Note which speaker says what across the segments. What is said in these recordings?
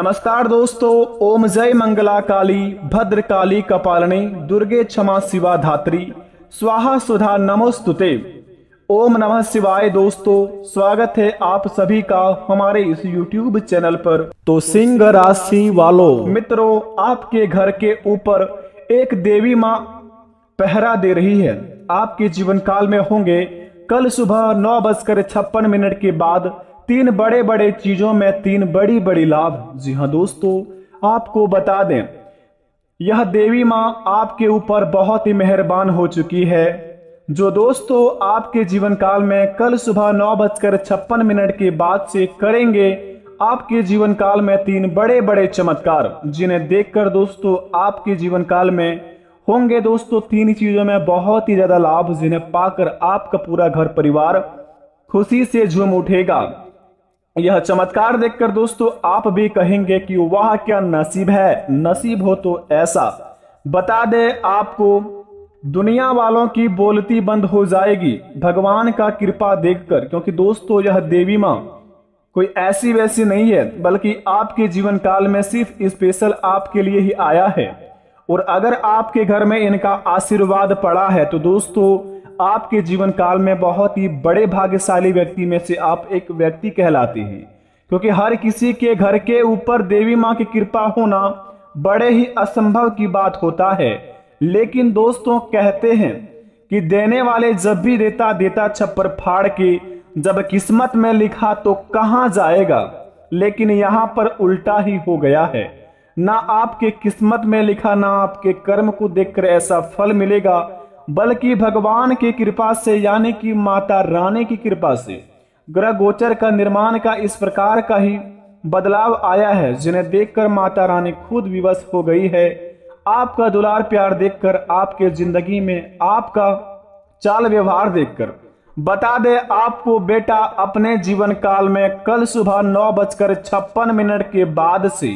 Speaker 1: नमस्कार दोस्तों। ओम जय मंगला काली भद्र काली कपालिनी दुर्गे क्षमा शिवा धात्री स्वाहा सुधा नमोस्तुते। ओम नमः शिवाय। दोस्तों स्वागत है आप सभी का हमारे इस YouTube चैनल पर। तो सिंह राशि वालों मित्रों, आपके घर के ऊपर एक देवी माँ पहरा दे रही है। आपके जीवन काल में होंगे कल सुबह 9:56 के बाद तीन बड़े बड़े चीजों में तीन बड़ी बड़ी लाभ। जी हाँ दोस्तों, आपको बता दें यह देवी माँ आपके ऊपर बहुत ही मेहरबान हो चुकी है। जो दोस्तों आपके जीवन काल में कल सुबह 9:56 के बाद से करेंगे आपके जीवन काल में तीन बड़े बड़े चमत्कार, जिन्हें देखकर दोस्तों आपके जीवन काल में होंगे दोस्तों तीन चीजों में बहुत ही ज्यादा लाभ, जिन्हें पाकर आपका पूरा घर परिवार खुशी से झूम उठेगा। यह चमत्कार देखकर दोस्तों आप भी कहेंगे कि वाह क्या नसीब है, नसीब हो तो ऐसा। बता दे आपको दुनिया वालों की बोलती बंद हो जाएगी भगवान का कृपा देखकर, क्योंकि दोस्तों यह देवी माँ कोई ऐसी वैसी नहीं है, बल्कि आपके जीवन काल में सिर्फ स्पेशल आपके लिए ही आया है। और अगर आपके घर में इनका आशीर्वाद पड़ा है तो दोस्तों आपके जीवन काल में बहुत ही बड़े भाग्यशाली व्यक्ति में से आप एक व्यक्ति कहलाते हैं, क्योंकि हर किसी के घर के ऊपर देवी माँ की कृपा होना बड़े ही असंभव की बात होता है। लेकिन दोस्तों कहते हैं कि देने वाले जब भी देता देता छप्पर फाड़ के, जब किस्मत में लिखा तो कहां जाएगा। लेकिन यहाँ पर उल्टा ही हो गया है, ना आपके किस्मत में लिखा ना आपके कर्म को देखकर ऐसा फल मिलेगा, बल्कि भगवान की कृपा से यानी कि माता रानी की कृपा से ग्रह गोचर का निर्माण का इस प्रकार का ही बदलाव आया है, जिन्हें देखकर माता रानी खुद विवश हो गई है। आपका दुलार प्यार देखकर, आपके जिंदगी में आपका चाल व्यवहार देखकर। बता दे आपको बेटा अपने जीवन काल में कल सुबह 9:56 के बाद से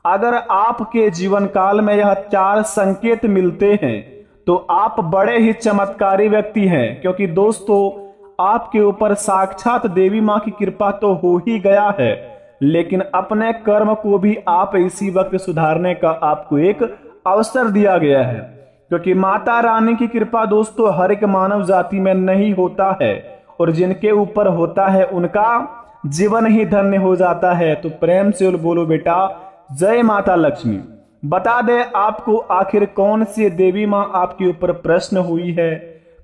Speaker 1: अगर आपके जीवन काल में यह चार संकेत मिलते हैं तो आप बड़े ही चमत्कारी व्यक्ति हैं, क्योंकि दोस्तों आपके ऊपर साक्षात देवी माँ की कृपा तो हो ही गया है, लेकिन अपने कर्म को भी आप इसी वक्त सुधारने का आपको एक अवसर दिया गया है। क्योंकि माता रानी की कृपा दोस्तों हर एक मानव जाति में नहीं होता है, और जिनके ऊपर होता है उनका जीवन ही धन्य हो जाता है। तो प्रेम से बोलो बेटा जय माता लक्ष्मी। बता दे आपको आखिर कौन सी देवी माँ आपके ऊपर प्रश्न हुई है,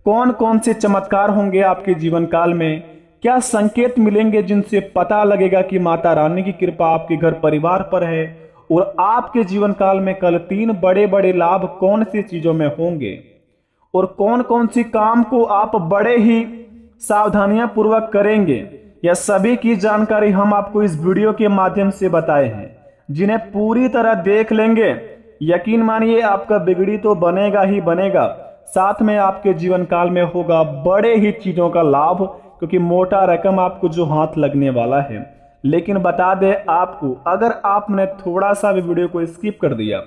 Speaker 1: कौन कौन से चमत्कार होंगे आपके जीवन काल में, क्या संकेत मिलेंगे जिनसे पता लगेगा कि माता रानी की कृपा आपके घर परिवार पर है, और आपके जीवन काल में कल तीन बड़े बड़े लाभ कौन सी चीजों में होंगे, और कौन कौन सी काम को आप बड़े ही सावधानियां पूर्वक करेंगे। यह सभी की जानकारी हम आपको इस वीडियो के माध्यम से बताए हैं, जिन्हें पूरी तरह देख लेंगे यकीन मानिए आपका बिगड़ी तो बनेगा ही बनेगा, साथ में आपके जीवन काल में होगा बड़े ही चीजों का लाभ, क्योंकि मोटा रकम आपको जो हाथ लगने वाला है। लेकिन बता दे आपको अगर आपने थोड़ा सा भी वीडियो को स्किप कर दिया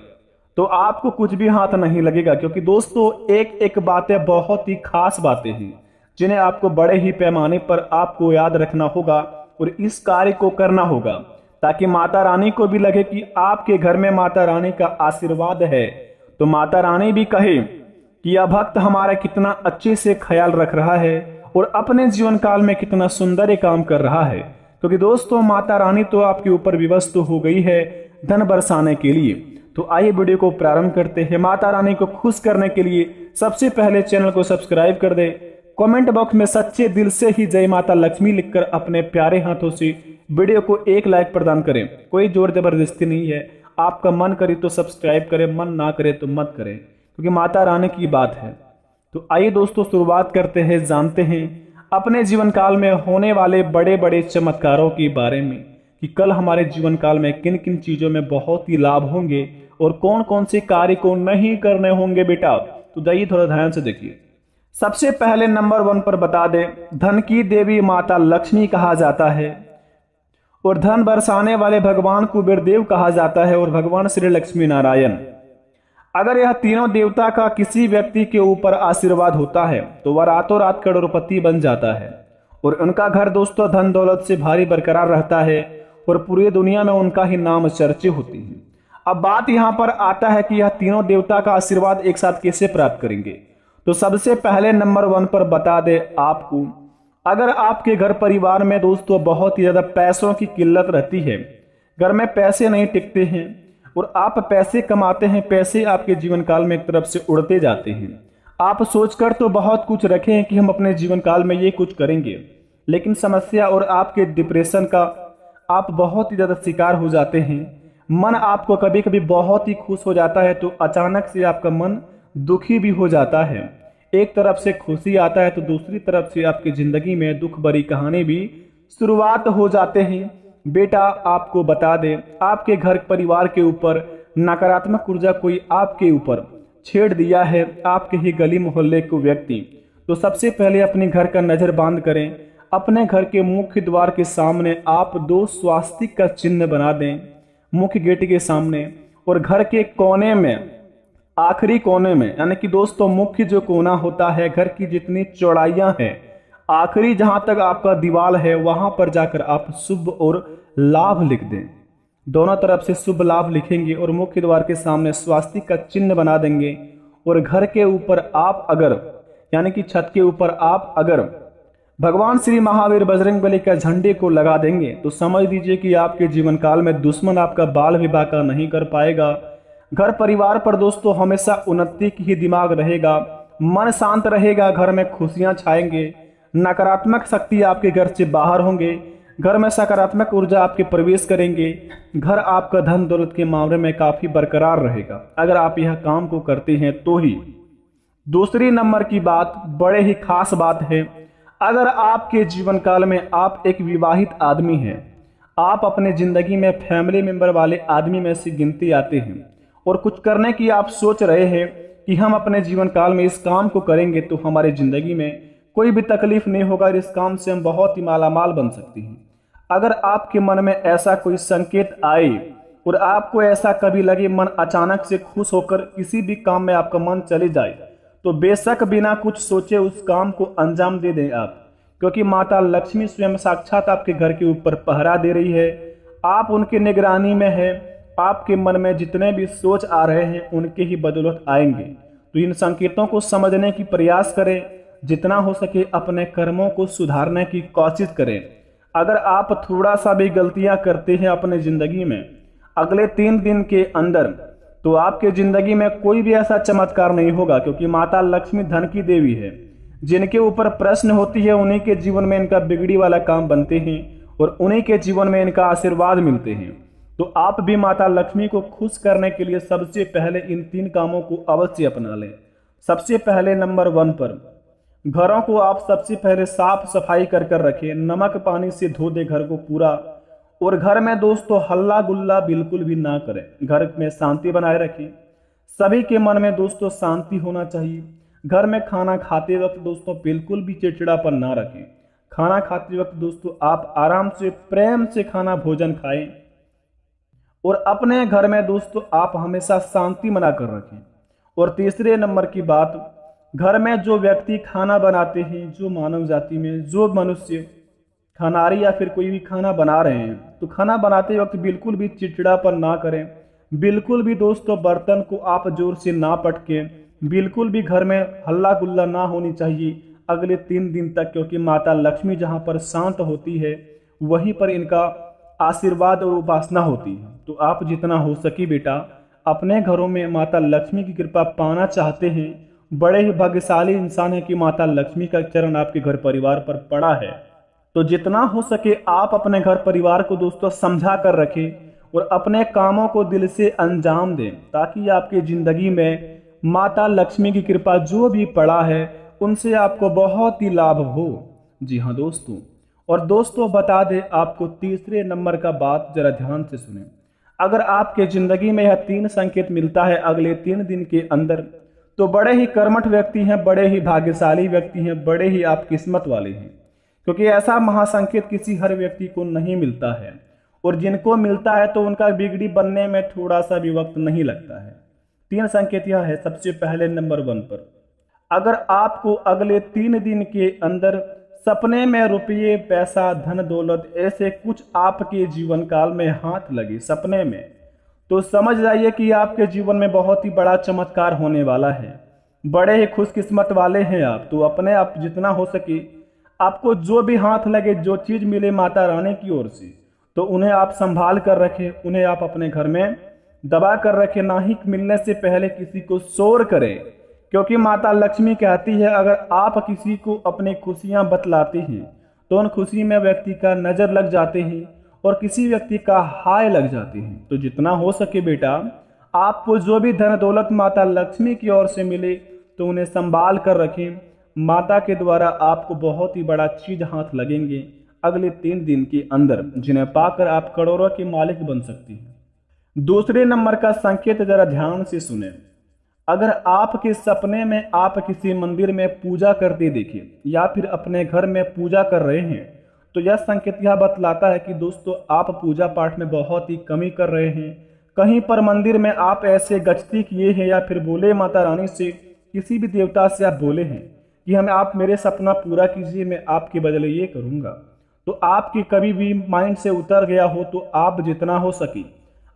Speaker 1: तो आपको कुछ भी हाथ नहीं लगेगा, क्योंकि दोस्तों एक एक बातें बहुत ही खास बातें हैं, जिन्हें आपको बड़े ही पैमाने पर आपको याद रखना होगा और इस कार्य को करना होगा, ताकि माता रानी को भी लगे कि आपके घर में माता रानी का आशीर्वाद है। तो माता रानी भी कहे कि यह भक्त हमारा कितना अच्छे से ख्याल रख रहा है और अपने जीवन काल में कितना सुंदर काम कर रहा है। क्योंकि दोस्तों माता रानी तो आपके ऊपर विवश तो हो गई है धन बरसाने के लिए। तो आइए वीडियो को प्रारंभ करते हैं। माता रानी को खुश करने के लिए सबसे पहले चैनल को सब्सक्राइब कर दे, कमेंट बॉक्स में सच्चे दिल से ही जय माता लक्ष्मी लिखकर अपने प्यारे हाथों से वीडियो को एक लाइक प्रदान करें। कोई जोर जबरदस्ती नहीं है, आपका मन करे तो सब्सक्राइब करें, मन ना करे तो मत करें, क्योंकि माता रानी की बात है। तो आइए दोस्तों शुरुआत करते हैं, जानते हैं अपने जीवन काल में होने वाले बड़े बड़े चमत्कारों के बारे में, कि कल हमारे जीवन काल में किन किन चीजों में बहुत ही लाभ होंगे और कौन कौन से कार्य को नहीं करने होंगे बेटा। तो जाइए थोड़ा ध्यान से देखिए। सबसे पहले नंबर 1 पर बता दे धन की देवी माता लक्ष्मी कहा जाता है, और धन बरसाने वाले भगवान कुबेर देव कहा जाता है, और भगवान श्री लक्ष्मी नारायण। अगर यह तीनों देवता का किसी व्यक्ति के ऊपर आशीर्वाद होता है तो वह रातों रात करोड़पति बन जाता है, और उनका घर दोस्तों धन दौलत से भारी बरकरार रहता है, और पूरी दुनिया में उनका ही नाम चर्चे होते हैं। अब बात यहाँ पर आता है कि यह तीनों देवता का आशीर्वाद एक साथ कैसे प्राप्त करेंगे। तो सबसे पहले नंबर 1 पर बता दे आपको, अगर आपके घर परिवार में दोस्तों बहुत ही ज्यादा पैसों की किल्लत रहती है, घर में पैसे नहीं टिकते हैं और आप पैसे कमाते हैं, पैसे आपके जीवन काल में एक तरफ से उड़ते जाते हैं। आप सोचकर तो बहुत कुछ रखे हैं कि हम अपने जीवन काल में ये कुछ करेंगे, लेकिन समस्या और आपके डिप्रेशन का आप बहुत ही ज्यादा शिकार हो जाते हैं। मन आपको कभी कभी बहुत ही खुश हो जाता है तो अचानक से आपका मन दुखी भी हो जाता है। एक तरफ से खुशी आता है तो दूसरी तरफ से आपकी जिंदगी में दुख भरी कहानी भी शुरुआत हो जाते हैं। बेटा आपको बता दें, आपके घर परिवार के ऊपर नकारात्मक ऊर्जा कोई आपके ऊपर छेड़ दिया है, आपके ही गली मोहल्ले को व्यक्ति, तो सबसे पहले अपने घर का नजर बांध करें। अपने घर के मुख्य द्वार के सामने आप 2 स्वास्तिक का चिन्ह बना दें मुख्य गेट के सामने, और घर के कोने में, आखिरी कोने में, यानी कि दोस्तों मुख्य जो कोना होता है घर की जितनी चौड़ाइयां हैं, आखिरी जहां तक आपका दीवार है वहां पर जाकर आप शुभ और लाभ लिख दें। दोनों तरफ से शुभ लाभ लिखेंगे और मुख्य द्वार के सामने स्वास्तिक का चिन्ह बना देंगे। और घर के ऊपर आप अगर, यानी कि छत के ऊपर आप अगर भगवान श्री महावीर बजरंगबली का झंडे को लगा देंगे तो समझ लीजिए कि आपके जीवन काल में दुश्मन आपका बाल भी बांका नहीं कर पाएगा। घर परिवार पर दोस्तों हमेशा उन्नति की ही दिमाग रहेगा, मन शांत रहेगा, घर में खुशियां छाएंगे, नकारात्मक शक्ति आपके घर से बाहर होंगे, घर में सकारात्मक ऊर्जा आपके प्रवेश करेंगे, घर आपका धन दौलत के मामले में काफी बरकरार रहेगा अगर आप यह काम को करते हैं तो ही। दूसरी नंबर की बात बड़े ही खास बात है, अगर आपके जीवन काल में आप एक विवाहित आदमी हैं, आप अपने जिंदगी में फैमिली मेंबर वाले आदमी में से गिनती आते हैं और कुछ करने की आप सोच रहे हैं कि हम अपने जीवन काल में इस काम को करेंगे तो हमारी जिंदगी में कोई भी तकलीफ नहीं होगा, इस काम से हम बहुत ही मालामाल बन सकते हैं। अगर आपके मन में ऐसा कोई संकेत आए और आपको ऐसा कभी लगे मन अचानक से खुश होकर किसी भी काम में आपका मन चले जाए, तो बेशक बिना कुछ सोचे उस काम को अंजाम दे दें आप, क्योंकि माता लक्ष्मी स्वयं साक्षात आपके घर के ऊपर पहरा दे रही है, आप उनकी निगरानी में है। आपके मन में जितने भी सोच आ रहे हैं उनके ही बदौलत आएंगे। तो इन संकेतों को समझने की प्रयास करें, जितना हो सके अपने कर्मों को सुधारने की कोशिश करें। अगर आप थोड़ा सा भी गलतियां करते हैं अपने जिंदगी में अगले 3 दिन के अंदर, तो आपके जिंदगी में कोई भी ऐसा चमत्कार नहीं होगा, क्योंकि माता लक्ष्मी धन की देवी है। जिनके ऊपर प्रश्न होती है उन्हीं के जीवन में इनका बिगड़ी वाला काम बनते हैं और उन्हीं के जीवन में इनका आशीर्वाद मिलते हैं। तो आप भी माता लक्ष्मी को खुश करने के लिए सबसे पहले इन 3 कामों को अवश्य अपना लें। सबसे पहले नंबर 1 पर घरों को आप सबसे पहले साफ सफाई कर कर रखें, नमक पानी से धो दे घर को पूरा। और घर में दोस्तों हल्ला गुल्ला बिल्कुल भी ना करें, घर में शांति बनाए रखें। सभी के मन में दोस्तों शांति होना चाहिए। घर में खाना खाते वक्त दोस्तों बिल्कुल भी चिड़चिड़ापन ना रखें। खाना खाते वक्त दोस्तों आप आराम से प्रेम से खाना भोजन खाएं और अपने घर में दोस्तों आप हमेशा शांति बना कर रखें। और तीसरे नंबर की बात, घर में जो व्यक्ति खाना बनाते हैं, जो मानव जाति में जो मनुष्य खानारी या फिर कोई भी खाना बना रहे हैं, तो खाना बनाते वक्त बिल्कुल भी चिड़चिड़ापन ना करें। बिल्कुल भी दोस्तों बर्तन को आप जोर से ना पटकें, बिल्कुल भी घर में हल्ला गुल्ला ना होनी चाहिए अगले 3 दिन तक, क्योंकि माता लक्ष्मी जहाँ पर शांत होती है वहीं पर इनका आशीर्वाद और उपासना होती है। तो आप जितना हो सके बेटा अपने घरों में माता लक्ष्मी की कृपा पाना चाहते हैं, बड़े ही भाग्यशाली इंसान है कि माता लक्ष्मी का चरण आपके घर परिवार पर पड़ा है। तो जितना हो सके आप अपने घर परिवार को दोस्तों समझा कर रखें और अपने कामों को दिल से अंजाम दें, ताकि आपकी जिंदगी में माता लक्ष्मी की कृपा जो भी पड़ा है उनसे आपको बहुत ही लाभ हो। जी हाँ दोस्तों, और दोस्तों बता दें आपको तीसरे नंबर का बात जरा ध्यान से सुने। अगर आपके जिंदगी में यह 3 संकेत मिलता है अगले 3 दिन के अंदर, तो बड़े ही कर्मठ व्यक्ति हैं, बड़े ही भाग्यशाली व्यक्ति हैं, बड़े ही आप किस्मत वाले हैं, क्योंकि ऐसा महासंकेत किसी हर व्यक्ति को नहीं मिलता है। और जिनको मिलता है तो उनका बिगड़ी बनने में थोड़ा सा भी वक्त नहीं लगता है। 3 संकेत यह है। सबसे पहले नंबर 1 पर, अगर आपको अगले 3 दिन के अंदर सपने में रुपये, पैसा, धन दौलत ऐसे कुछ आपके जीवन काल में हाथ लगे सपने में, तो समझ जाइए कि आपके जीवन में बहुत ही बड़ा चमत्कार होने वाला है। बड़े ही खुशकिस्मत वाले हैं आप। तो अपने आप जितना हो सके आपको जो भी हाथ लगे, जो चीज मिले माता रानी की ओर से, तो उन्हें आप संभाल कर रखें, उन्हें आप अपने घर में दबा कर रखें, ना ही मिलने से पहले किसी को शोर करें। क्योंकि माता लक्ष्मी कहती है अगर आप किसी को अपनी खुशियां बतलाते हैं तो उन खुशी में व्यक्ति का नजर लग जाते हैं और किसी व्यक्ति का हाय लग जाते हैं। तो जितना हो सके बेटा, आपको जो भी धन दौलत माता लक्ष्मी की ओर से मिले तो उन्हें संभाल कर रखें। माता के द्वारा आपको बहुत ही बड़ा चीज हाथ लगेंगे अगले 3 दिन के अंदर, जिन्हें पाकर आप करोड़ों के मालिक बन सकती हैं। दूसरे नंबर का संकेत जरा ध्यान से सुने। अगर आपके सपने में आप किसी मंदिर में पूजा करते देखें या फिर अपने घर में पूजा कर रहे हैं, तो यह संकेत यह बतलाता है कि दोस्तों आप पूजा पाठ में बहुत ही कमी कर रहे हैं। कहीं पर मंदिर में आप ऐसे गचती किए हैं या फिर बोले माता रानी से, किसी भी देवता से आप बोले हैं कि हमें आप मेरे सपना पूरा कीजिए, मैं आपके बदले ये करूँगा, तो आपकी कभी भी माइंड से उतर गया हो तो आप जितना हो सके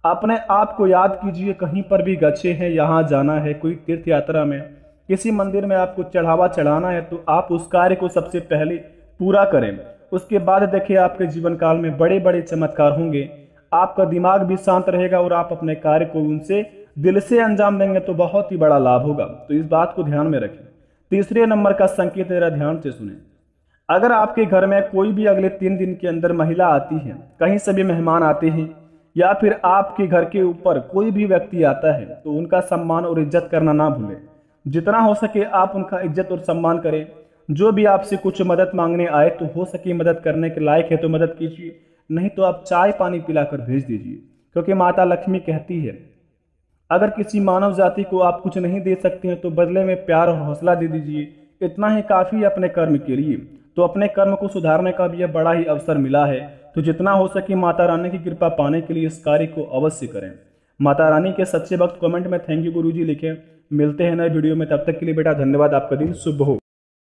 Speaker 1: अपने आप को याद कीजिए। कहीं पर भी गच्छे हैं, यहाँ जाना है, कोई तीर्थ यात्रा में, किसी मंदिर में आपको चढ़ावा चढ़ाना है, तो आप उस कार्य को सबसे पहले पूरा करें। उसके बाद देखिए आपके जीवन काल में बड़े बड़े चमत्कार होंगे। आपका दिमाग भी शांत रहेगा और आप अपने कार्य को उनसे दिल से अंजाम देंगे तो बहुत ही बड़ा लाभ होगा। तो इस बात को ध्यान में रखें। तीसरे नंबर का संकेत जरा ध्यान से सुने। अगर आपके घर में कोई भी अगले 3 दिन के अंदर महिला आती है, कहीं से भी मेहमान आते हैं या फिर आपके घर के ऊपर कोई भी व्यक्ति आता है, तो उनका सम्मान और इज्जत करना ना भूलें। जितना हो सके आप उनका इज्जत और सम्मान करें। जो भी आपसे कुछ मदद मांगने आए तो हो सके मदद करने के लायक है तो मदद कीजिए, नहीं तो आप चाय पानी पिलाकर भेज दीजिए। क्योंकि माता लक्ष्मी कहती है अगर किसी मानव जाति को आप कुछ नहीं दे सकते हैं तो बदले में प्यार और हौसला दे दीजिए, इतना ही काफ़ी है अपने कर्म के लिए। तो अपने कर्म को सुधारने का भी यह बड़ा ही अवसर मिला है। तो जितना हो सके माता रानी की कृपा पाने के लिए इस कार्य को अवश्य करें। माता रानी के सच्चे भक्त कमेंट में थैंक यू गुरुजी लिखें। मिलते हैं नए वीडियो में, तब तक के लिए बेटा धन्यवाद। आपका दिन शुभ हो।